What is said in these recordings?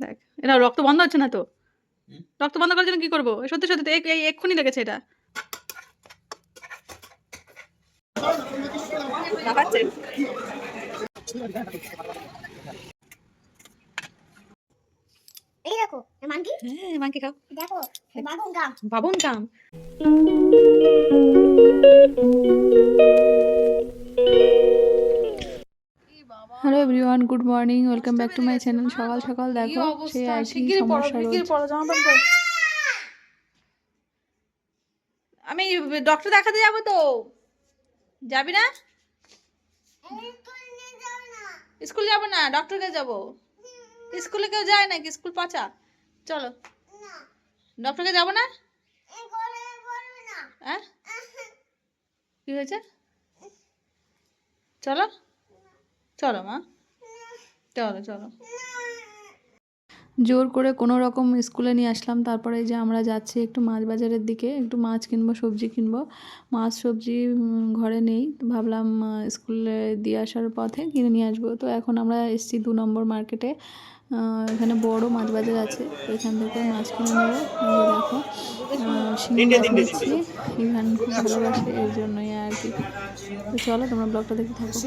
দেখ এটা রক্ত বন্ধ হচ্ছে না তো। রক্ত বন্ধ করার জন্য কি করবো? সত্যি সত্যি তো এই এক্ষুনি লেগেছে এটা। এই দেখো মাংকি। হ্যাঁ মাংকি খাও। দেখো বাবন গাম। বাবন গাম। Hello everyone, good morning, welcome back to my channel. সকাল সকাল দেখো সেই একই সমস্যা রোজ। আমি ডক্টর দেখাতে যাবো তো। যাবি না? স্কুল যাবো না, ডক্টর কাছে যাবো। স্কুলে কেউ যায় নাকি? স্কুল পচা। চলো ডক্টর কাছে যাবো না। হ্যাঁ কি হয়েছে? চলো চলো মা, চলো চলো। জোর করে কোনো রকম স্কুলে নিয়ে আসলাম। তারপরে যে আমরা যাচ্ছি একটু মাছ বাজারের দিকে, একটু মাছ কিনবো, সবজি কিনবো। মাছ সবজি ঘরে নেই, তো ভাবলাম স্কুলে দিয়ে আসার পথে কিনে নিয়ে আসবো। তো এখন আমরা এসেছি 2 নম্বর মার্কেটে। এখানে বড় মাছ বাজার আছে, তো এখান থেকে মাছ কিনে নেবো। দেখো শিঙি মাছ নিচ্ছি, ইভান খুব ভালোবাসে এর জন্যই আর কি। তো চলো তোমরা ব্লগটা দেখতে থাকো।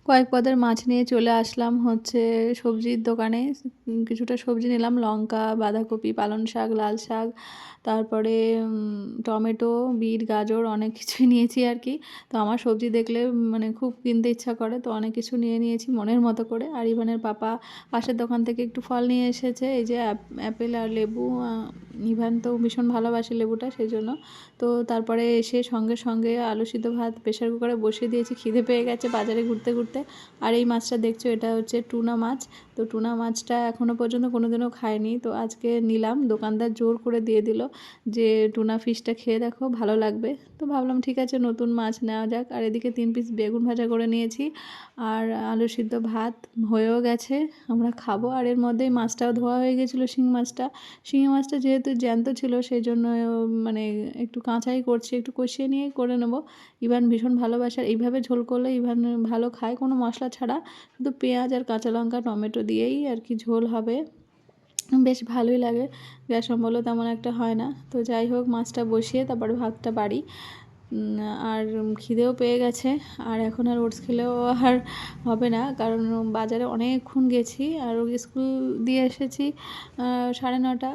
কয়েক পদের মাছ নিয়ে চলে আসলাম হচ্ছে সবজির দোকানে। কিছুটা সবজি নিলাম, লঙ্কা, বাঁধাকপি, পালং শাক, লাল শাক, তারপরে টমেটো, বিট, গাজর, অনেক কিছুই নিয়েছি আর কি। তো আমার সবজি দেখলে মানে খুব কিনতে ইচ্ছা করে, তো অনেক কিছু নিয়ে নিয়েছি মনের মতো করে। আর ইভানের পাপা পাশের দোকান থেকে একটু ফল নিয়ে এসেছে, এই যে অ্যাপেল আর লেবু। ইভান তো ভীষণ ভালোবাসে লেবুটা, সেই জন্য। তো তারপরে এসে সঙ্গে সঙ্গে আলু সিদ্ধ ভাত প্রেশার কুকারে বসিয়ে দিয়েছি, খিদে পেয়ে গেছে বাজারে ঘুরতে ঘুরতে। আর এই মাছটা দেখছো, এটা হচ্ছে টুনা মাছ। তো টুনা মাছটা এখনও পর্যন্ত কোনোদিনও খাইনি, তো আজকে নিলাম। দোকানদার জোর করে দিয়ে দিল যে টুনা ফিশটা খেয়ে দেখো, ভালো লাগবে। তো ভাবলাম ঠিক আছে, নতুন মাছ নেওয়া যাক। আর এদিকে 3 পিস বেগুন ভাজা করে নিয়েছি, আর আলু সিদ্ধ ভাত হয়েও গেছে, আমরা খাবো। আর এর মধ্যেই মাছটাও ধোয়া হয়ে গেছিলো, শিঙি মাছটা যেহেতু জ্যান্ত ছিল, সেই জন্য মানে একটু কাঁচাই করছি, একটু কষিয়ে নিয়ে করে নেবো। ইভান ভীষণ ভালোবাসে, আর এইভাবে ঝোল করলে ইভান ভালো খায়, কোনো মশলা ছাড়া, শুধু পেঁয়াজ আর কাঁচা লঙ্কা টমেটো দিয়েই আর কি ঝোল হবে। বেশ ভালোই লাগে, গ্যাস অম্বলও তেমন একটা হয় না। তো যাই হোক, মাছটা বসিয়ে তারপরে ভাতটা বাড়ি। আর খিদেও পেয়ে গেছে, আর এখন আর ওটস খেলেও আর হবে না, কারণ বাজারে অনেকক্ষণ গেছি, আর স্কুল দিয়ে এসেছি 9:30।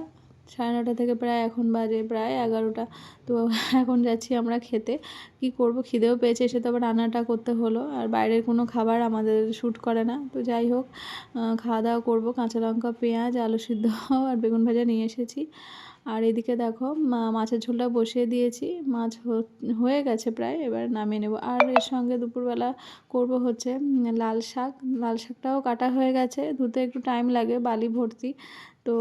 9:30 থেকে প্রায় এখন বাজে প্রায় 11টা। তো এখন যাচ্ছি আমরা খেতে। কি করব, খিদেও পেয়েছে, এসে তো আবার রান্নাটা করতে হলো, আর বাইরের কোনো খাবার আমাদের শ্যুট করে না। তো যাই হোক, খাওয়া দাওয়া করবো। কাঁচা লঙ্কা, পেঁয়াজ, আলু সিদ্ধ আর বেগুন ভাজা নিয়ে এসেছি। আর এদিকে দেখো মাছের ঝোলটা বসিয়ে দিয়েছি, মাছ হয়ে গেছে প্রায়, এবার নামিয়ে নেব। আর এর সঙ্গে দুপুরবেলা করব হচ্ছে লাল শাক। লাল শাকটাও কাটা হয়ে গেছে, ধুতে একটু টাইম লাগে, বালি ভর্তি। তো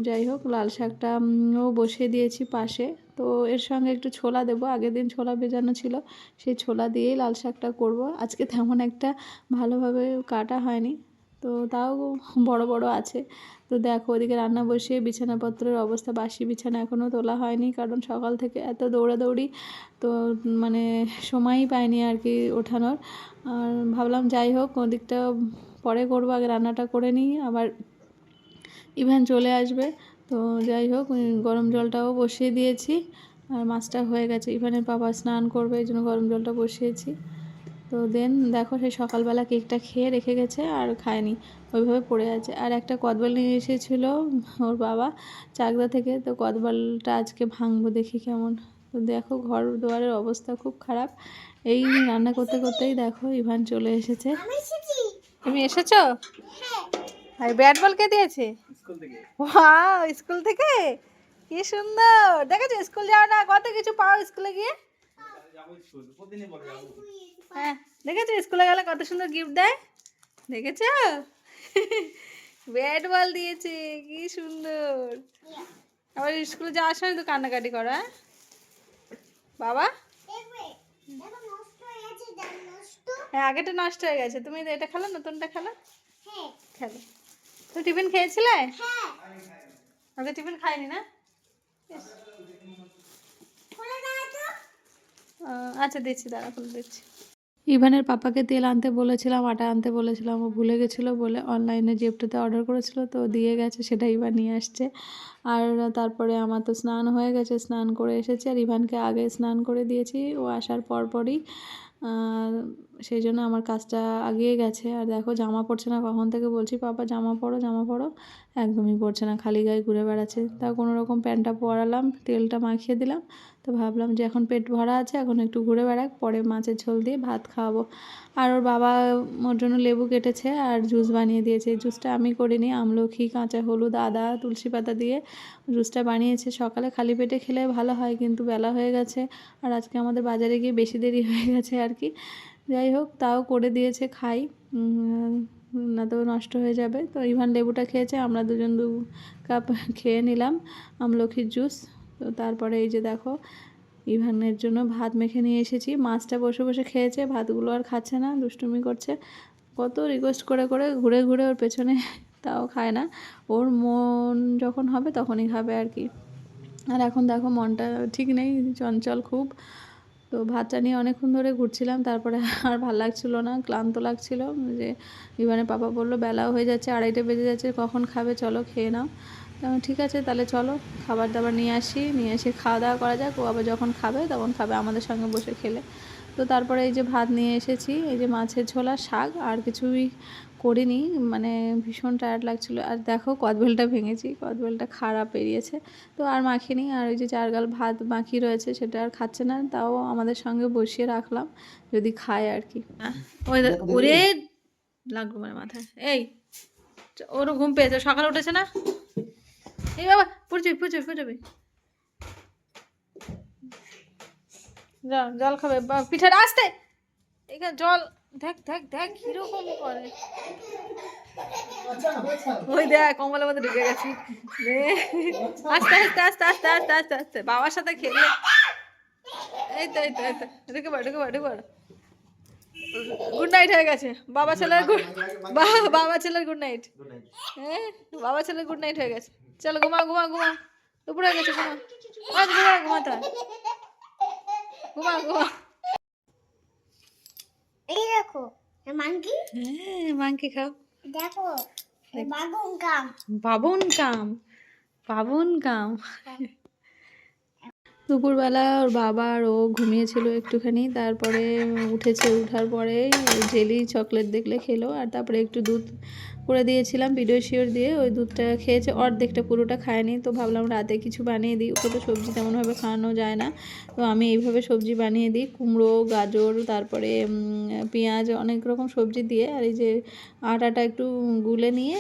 যাই হোক, লাল শাকটাও বসিয়ে দিয়েছি পাশে। তো এর সঙ্গে একটু ছোলা দেবো, আগের দিন ছোলা ভেজানো ছিল, সেই ছোলা দিয়েই লাল শাকটা করব। আজকে তেমন একটা ভালোভাবে কাটা হয়নি, তো তাও বড় বড় আছে। তো দেখো ওদিকে রান্না বসিয়ে বিছানাপত্রের অবস্থা, বাসি বিছানা এখনও তোলা হয়নি, কারণ সকাল থেকে এত দৌড়াদৌড়ি, তো মানে সময়ই পাইনি আর কি ওঠানোর। আর ভাবলাম যাই হোক, ওদিকটা পরে করবো, আগে রান্নাটা করে নিই, আবার ইভেন চলে আসবে। তো যাই হোক, গরম জলটাও বসিয়ে দিয়েছি, আর মাছটা হয়ে গেছে। ইভানের পাপা স্নান করবে, এই জন্য গরম জলটা বসিয়েছি। তো দেন দেখো, সেই সকালবেলা কেকটা খেয়ে রেখে গেছে, আর খায়নি, ওইভাবে পড়ে আছে। আর একটা কদবেল নিয়ে এসেছিলো ওর বাবা চাকদা থেকে, তো কদবেলটা আজকে ভাঙবো, দেখি কেমন। তো দেখো ঘর দুয়ারের অবস্থা খুব খারাপ। এই রান্না করতে করতেই দেখো ইভান চলে এসেছে। তুমি এসেছো? আর ব্যাট বল কে দিয়েছে? ওয়াও, স্কুল থেকে? কি সুন্দর, দেখেছো স্কুল যাও না, কত কিছু পাও স্কুলে গিয়ে। হ্যাঁ দেখেছো, স্কুলে গেলে কত সুন্দর গিফট দেয়, দেখেছো? ব্যাট বল দিয়েছে, কি সুন্দর। আবার স্কুলে যাওয়ার সময় তো কান্নাকাটি করো, হ্যাঁ বাবা? হ্যাঁ আগেটা নষ্ট হয়ে গেছে, তুমি এটা খেলো, নতুনটা খেলো, খেলো। তো টিফিন খেয়েছিলে? আগে টিফিন খাইনি না? আচ্ছা দিচ্ছি, দাঁড়া খুলে দিচ্ছি। ইভানের পাপাকে তেল আনতে বলেছিলাম, আটা আনতে বলেছিলাম, ও ভুলে গেছিলো বলে অনলাইনে জেপ্টোতে অর্ডার করেছিল, তো দিয়ে গেছে, সেটা ইভান নিয়ে আসছে। আর তারপরে আমার তো স্নান হয়ে গেছে, স্নান করে এসেছি, আর ইভানকে আগে স্নান করে দিয়েছি ও আসার পরই। সেই জন্য আমার কাজটা আগিয়ে গেছে। আর দেখো জামা পরছে না, কখন থেকে বলছি পাপা জামা পরো জামা পরো, একদমই পরছে না, খালি গায়ে ঘুরে বেড়াচ্ছে। তা কোনো রকম প্যান্টটা পরালাম, তেলটা মাখিয়ে দিলাম। তো ভাবলাম যে এখন পেট ভরা আছে, এখন একটু ঘুরে বেড়াক, পরে মাছের ঝোল দিয়ে ভাত খাওয়াবো। আর ওর বাবা ওর জন্য লেবু কেটেছে আর জুস বানিয়ে দিয়েছে। জুসটা আমি করিনি, আমলকি, কাঁচা হলুদ, আদা, তুলসী পাতা দিয়ে জুসটা বানিয়েছে। সকালে খালি পেটে খেলে ভালো হয়, কিন্তু বেলা হয়ে গেছে আর আজকে আমাদের বাজারে গিয়ে বেশি দেরি হয়ে গেছে আর কি। যাই হোক, তাও করে দিয়েছে, খাই, না তো নষ্ট হয়ে যাবে। তো ইভান লেবুটা খেয়েছে, আমরা দুজন 2 কাপ খেয়ে নিলাম আমলকির জুস। তো তারপরে এই যে দেখো ইভানের জন্য ভাত মেখে নিয়ে এসেছি। মাছটা বসে বসে খেয়েছে, ভাতগুলো আর খাচ্ছে না, দুষ্টুমি করছে। কত রিকোয়েস্ট করে করে ঘুরে ঘুরে ওর পেছনে, তাও খায় না। ওর মন যখন হবে তখনই খাবে আর কি। আর এখন দেখো মনটা ঠিক নেই, চঞ্চল খুব। তো ভাতটা নিয়ে অনেকক্ষণ ধরে ঘুরছিলাম, তারপরে আর ভাল লাগছিলো না, ক্লান্ত লাগছিলো। যে ইভানের পাপা বললো বেলাও হয়ে যাচ্ছে, 2:30 বেজে যাচ্ছে, কখন খাবে, চলো খেয়ে নাও। ঠিক আছে তাহলে চলো খাবার দাবার নিয়ে এসে খাওয়া দাওয়া করা যাক। ও আবার যখন খাবে তখন খাবে আমাদের সঙ্গে বসে খেলে। তো তারপরে এই যে ভাত নিয়ে এসেছি, এই যে মাছের ঝোল আর শাক, আর কিছুই করিনি, মানে ভীষণ টায়ার্ড লাগছিলো। আর দেখো কদবেলটা ভেঙেছি, কদবেলটা খারাপ বেরিয়েছে, তো আর মাখিনি। আর ওই যে 4 গাল ভাত বাকি রয়েছে, সেটা আর খাচ্ছে না, তাও আমাদের সঙ্গে বসিয়ে রাখলাম যদি খায় আর কি। ওই ওরে লাগলো মানে মাথায়, এই ওরও ঘুম পেয়েছে, সকালে উঠেছে না। এই বাবা পড়ে যাবি। জল খাবে পিঠার আসতে, এখানে জল, দেখ দেখ দেখ কিরকম করে, ওই দেখ কম্বলের মধ্যে ঢুকে গেছে। আস্তে আস্তে আস্তে আস্তে আস্তে আস্তে আস্তে বাবার সাথে খেলে। এই তো ঢুকে পড়। গুড নাইট হয়ে গেছে, বাবা ছেলের বাবা ছেলের গুড নাইট। হ্যাঁ, বাবা ছেলের গুড নাইট হয়ে গেছে। চলো ঘুমা, দুপুর হয়ে গেছে, ঘুমাতে হয়, ঘুমা। এই দেখো মাঙ্কি, হ্যাঁ মাংকি খাও। দেখো বাবুন কাম। দুপুরবেলা ওর বাবা আর ও ঘুমিয়েছিল একটুখানি, তারপরে উঠেছে, উঠার পরে জেলি চকলেট দেখলে খেলো, আর তারপরে একটু দুধ করে দিয়েছিলাম পিডিয়াশিওর দিয়ে, ওই দুধটা খেয়েছে, অর্ধেকটা পুরোটা খায়নি। তো ভাবলাম রাতে কিছু বানিয়ে দিই, ওকে তো সবজি তেমনভাবে খাওয়ানো যায় না, তো আমি এইভাবে সবজি বানিয়ে দিই, কুমড়ো, গাজর, তারপরে পেঁয়াজ, অনেক রকম সবজি দিয়ে। আর এই যে আটাটা একটু গুলে নিয়ে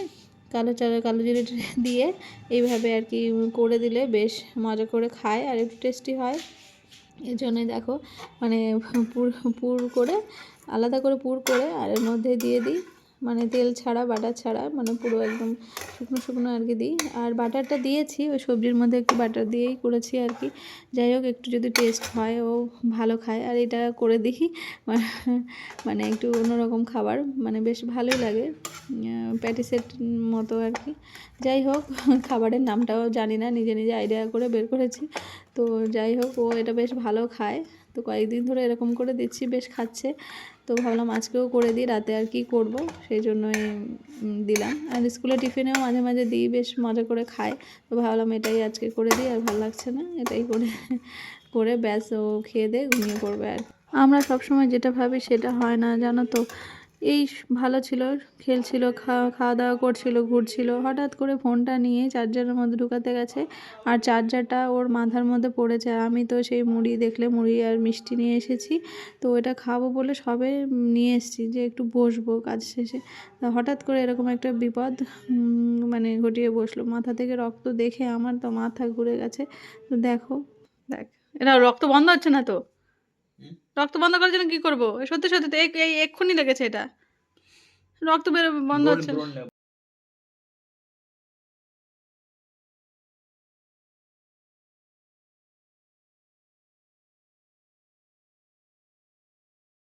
কালো জিরে দিয়ে এইভাবে আর কি করে দিলে বেশ মজা করে খায় আর একটু টেস্টি হয়। এই জন্যই দেখো মানে পুর করে, আলাদা করে পুর করে আর এর মধ্যে দিয়ে দিই, মানে তেল ছাড়া, বাটার ছাড়া, মানে পুরো একদম শুকনো আর কি দিই। আর বাটারটা দিয়েছি ওই সবজির মধ্যে, একটু বাটার দিয়েই করেছি আর কি। যাই হোক, একটু যদি টেস্ট হয় ও ভালো খায়। আর এটা করে দিই মানে একটু অন্যরকম খাবার, মানে বেশ ভালোই লাগে, প্যাটিসের মতো আর কি। যাই হোক, খাবারের নামটাও জানি না, নিজে আইডিয়া করে বের করেছি। তো যাই হোক, ও এটা বেশ ভালো খায়, তো কয়েকদিন ধরে এরকম করে দিচ্ছি, বেশ খাচ্ছে। তো ভাবলাম আজকেও করে দিই, রাতে আর কি করব, সেই জন্যই দিলাম। আর স্কুলে টিফিনেও মাঝে মাঝে দিই, বেশ মজা করে খায়। তো ভাবলাম এটাই আজকে করে দিই, আর ভালো লাগছে না, এটাই করে ব্যাস ও খেয়ে দিয়ে ঘুমিয়ে পড়বে। আর আমরা সবসময় যেটা ভাবি সেটা হয় না, জানো তো। এই ভালো ছিল, খেলছিল, খাওয়া দাওয়া করছিল, ঘুরছিল, হঠাৎ করে ফোনটা নিয়ে চার্জারের মধ্যে ঢুকাতে গেছে, আর চার্জারটা ওর মাথার মধ্যে পড়েছে। আর আমি তো সেই মুড়ি দেখলে মুড়ি আর মিষ্টি নিয়ে এসেছি, তো এটা খাবো বলে সবে নিয়ে এসেছি যে একটু বসবো কাজ শেষে, তা হঠাৎ করে এরকম একটা বিপদ মানে ঘটিয়ে বসলো। মাথা থেকে রক্ত দেখে আমার তো মাথা ঘুরে গেছে। তো দেখ এটা রক্ত বন্ধ হচ্ছে না তো, রক্ত বন্ধ করার জন্য কি করবো? সত্যি তো এই এক্ষুনি লেগেছে, এটা রক্ত বন্ধ হচ্ছে না।